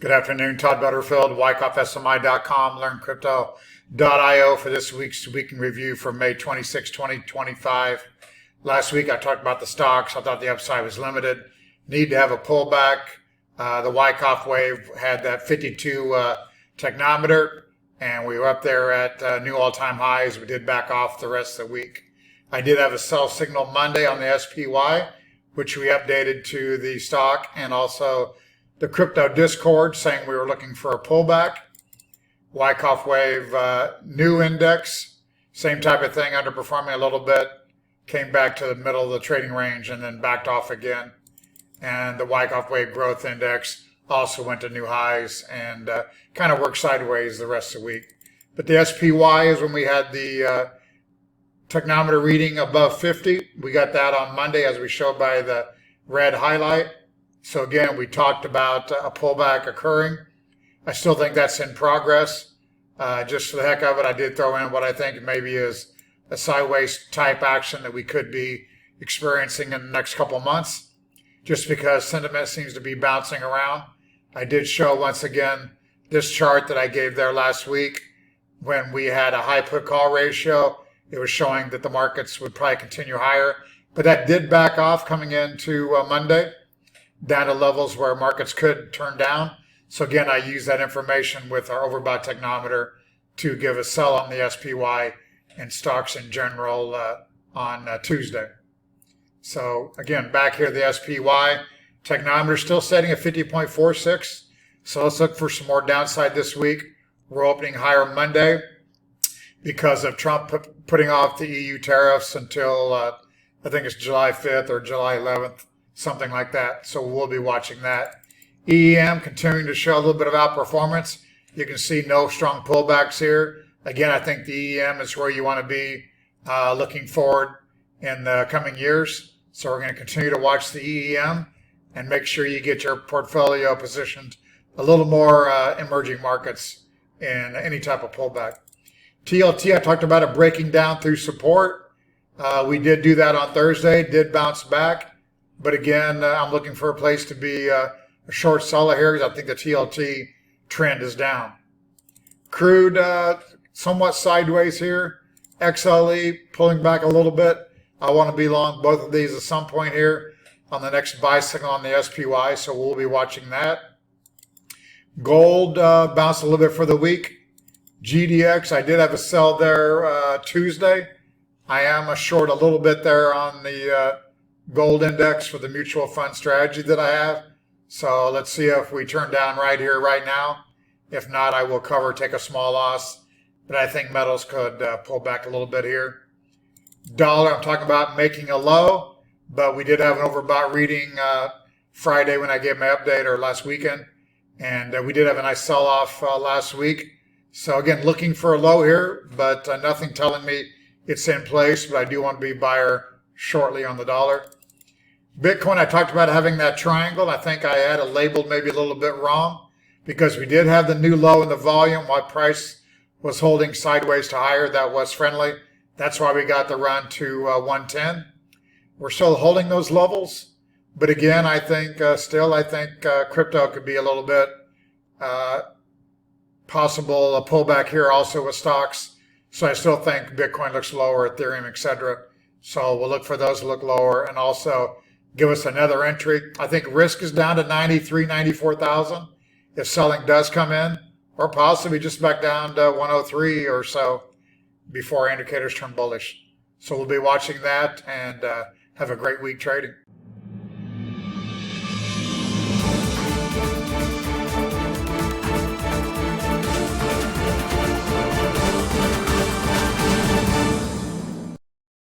Good afternoon, Todd Butterfield, WyckoffSMI.com, LearnCrypto.io for this week's Week in Review for May 26, 2025. Last week I talked about the stocks. I thought the upside was limited. Need to have a pullback. The Wyckoff wave had that 52 technometer, and we were up there at new all-time highs. We did back off the rest of the week. I did have a sell signal Monday on the SPY, which we updated to the stock, and also the crypto Discord saying we were looking for a pullback. Wyckoff wave, new index, same type of thing, underperforming a little bit, came back to the middle of the trading range and then backed off again. And the Wyckoff wave growth index also went to new highs and kind of worked sideways the rest of the week. But the SPY is when we had the technometer reading above 50. We got that on Monday as we showed by the red highlight. So again, we talked about a pullback occurring. I still think that's in progress. Just for the heck of it, I did throw in what I think maybe is a sideways type action that we could be experiencing in the next couple of months, just because sentiment seems to be bouncing around. I did show once again this chart that I gave there last week when we had a high put call ratio. It was showing that the markets would probably continue higher, but that did back off coming into Monday, down to levels where markets could turn down. So again, I use that information with our overbought technometer to give a sell on the SPY and stocks in general on Tuesday. So again, back here, the SPY technometer still setting at 50.46. So let's look for some more downside this week. We're opening higher Monday because of Trump putting off the EU tariffs until I think it's July 5th or July 11th. Something like that. So we'll be watching that. EEM continuing to show a little bit of outperformance. You can see no strong pullbacks here. Again, I think the EEM is where you want to be looking forward in the coming years. So we're going to continue to watch the EEM and make sure you get your portfolio positioned a little more emerging markets in any type of pullback. TLT, I talked about it breaking down through support. We did do that on Thursday, did bounce back. But again, I'm looking for a place to be a short seller here because I think the TLT trend is down. Crude, somewhat sideways here. XLE pulling back a little bit. I want to be long both of these at some point here on the next buy signal on the SPY, so we'll be watching that. Gold bounced a little bit for the week. GDX, I did have a sell there Tuesday. I am a short a little bit there on the gold index for the mutual fund strategy that I have. So let's see if we turn down right here, right now. If not, I will take a small loss. But I think metals could pull back a little bit here. Dollar, I'm talking about making a low, but we did have an overbought reading Friday when I gave my update, or last weekend. And we did have a nice sell-off last week. So again, looking for a low here, but nothing telling me it's in place. But I do want to be buyer shortly on the dollar. Bitcoin, I talked about having that triangle. I think I had it labeled maybe a little bit wrong because we did have the new low in the volume while price was holding sideways to higher. That was friendly. That's why we got the run to 110. We're still holding those levels. But again, I think crypto could be a little bit possible a pullback here also with stocks. So I still think Bitcoin looks lower, Ethereum, etc. So we'll look for those to look lower and also give us another entry. I think risk is down to 93,000, 94,000 if selling does come in, or possibly just back down to 103 or so before indicators turn bullish. So we'll be watching that and have a great week trading.